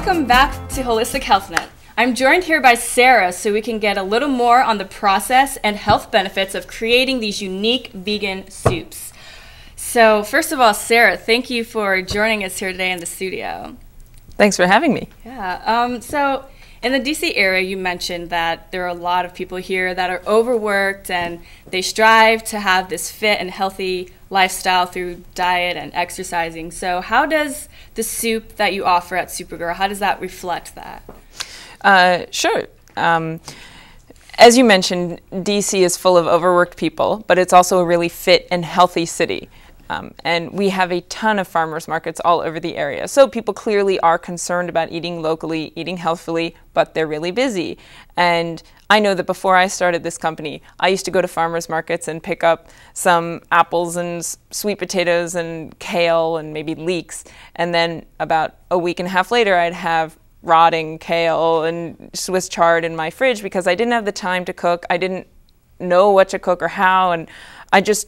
Welcome back to Holistic Health Net. I'm joined here by Sara so we can get a little more on the process and health benefits of creating these unique vegan soups. So first of all, Sara, thank you for joining us here today in the studio. Thanks for having me. Yeah. So in the DC area, you mentioned that there are a lot of people here that are overworked and they strive to have this fit and healthy lifestyle through diet and exercising. So how does the soup that you offer at SOUPERGIRL, how does that reflect that? Sure. As you mentioned, DC is full of overworked people, but it's also a really fit and healthy city. And we have a ton of farmers markets all over the area. So people clearly are concerned about eating locally, eating healthfully, but they're really busy. And I know that before I started this company, I used to go to farmers markets and pick up some apples and sweet potatoes and kale and maybe leeks. And then about a week and a half later, I'd have rotting kale and Swiss chard in my fridge because I didn't have the time to cook. I didn't know what to cook or how, and I just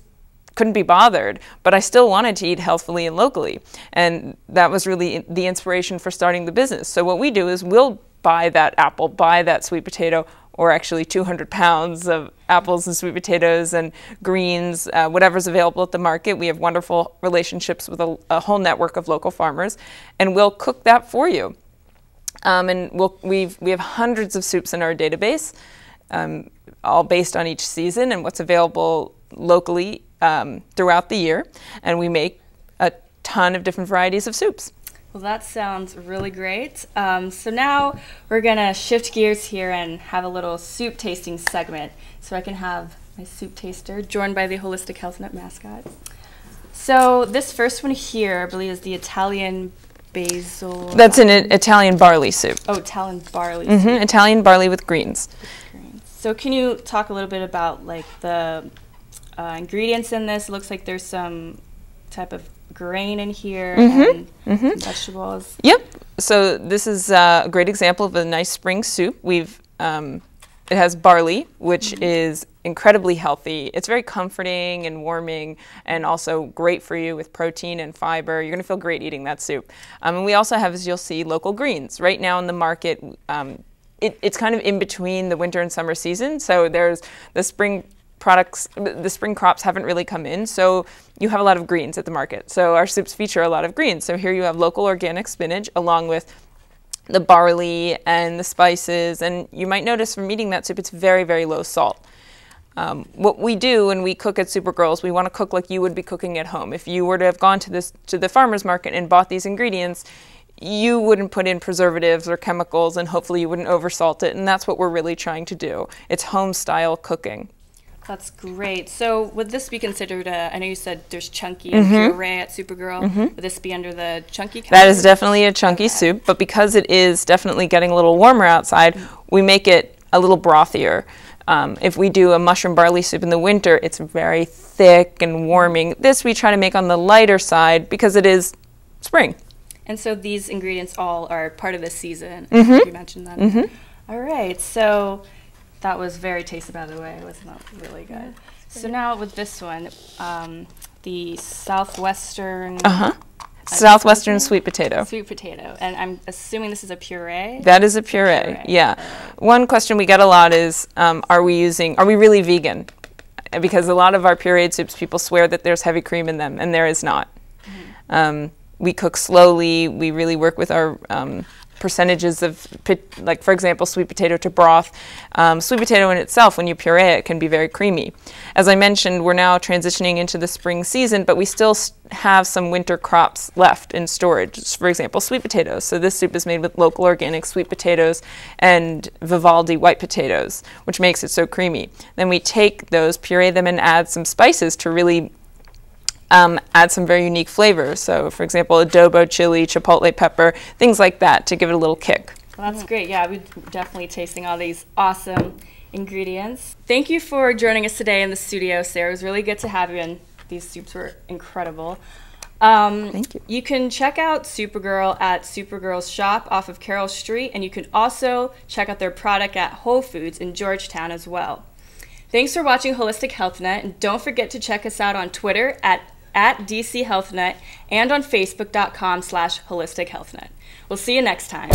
couldn't be bothered, but I still wanted to eat healthfully and locally. And that was really the inspiration for starting the business. So what we do is we'll buy that apple, buy that sweet potato, or actually 200 pounds of apples and sweet potatoes and greens, whatever's available at the market. We have wonderful relationships with a whole network of local farmers, and we'll cook that for you. And we have hundreds of soups in our database, all based on each season and what's available locally throughout the year, and we make a ton of different varieties of soups. Well, that sounds really great. So now we're gonna shift gears here and have a little soup tasting segment. So I can have my soup taster joined by the Holistic Health Net mascot. So this first one here, I believe, is the Italian basil. That's an Italian barley soup. Oh, Italian barley soup. Italian barley with greens. So can you talk a little bit about like the ingredients in this? It looks like there's some type of grain in here and some vegetables. Yep. So this is a great example of a nice spring soup. It has barley, which is incredibly healthy. It's very comforting and warming and also great for you with protein and fiber. You're going to feel great eating that soup. And we also have, as you'll see, local greens. Right now in the market, it's kind of in between the winter and summer season. So there's the spring products, the spring crops haven't really come in, so you have a lot of greens at the market. So our soups feature a lot of greens. So here you have local organic spinach along with the barley and the spices, and you might notice from eating that soup it's very, very low salt. What we do when we cook at SOUPERGIRL, we want to cook like you would be cooking at home. If you were to have gone to the farmer's market and bought these ingredients, you wouldn't put in preservatives or chemicals, and hopefully you wouldn't oversalt it, and that's what we're really trying to do. It's home-style cooking. That's great. So would this be considered I know you said there's chunky and puree at SOUPERGIRL. Would this be under the chunky category? That is definitely a chunky soup, but because it is definitely getting a little warmer outside, we make it a little brothier. If we do a mushroom barley soup in the winter, it's very thick and warming. This we try to make on the lighter side because it is spring. And so these ingredients all are part of the season. You mentioned that. All right. So that was very tasty, by the way. It was not really good. So now with this one, the Southwestern... Southwestern sweet potato. Sweet potato. And I'm assuming this is a puree? That is a puree, yeah. One question we get a lot is, are we really vegan? Because a lot of our pureed soups, people swear that there's heavy cream in them, and there is not. We cook slowly. We really work with our percentages of, like for example, sweet potato to broth. Sweet potato in itself, when you puree it, can be very creamy. As I mentioned, we're now transitioning into the spring season, but we still have some winter crops left in storage. For example, sweet potatoes. So this soup is made with local organic sweet potatoes and Vivaldi white potatoes, which makes it so creamy. Then we take those, puree them, and add some spices to really add some very unique flavors. So, for example, adobo, chili, chipotle pepper, things like that to give it a little kick. Well, that's great. Yeah, we're definitely tasting all these awesome ingredients. Thank you for joining us today in the studio, Sara. It was really good to have you, and these soups were incredible. Thank you. You can check out SOUPERGIRL at SOUPERGIRL's shop off of Carroll Street, and you can also check out their product at Whole Foods in Georgetown as well. Thanks for watching Holistic Health Net, and don't forget to check us out on Twitter at at DC HealthNet and on Facebook.com/HolisticHealthNet. We'll see you next time.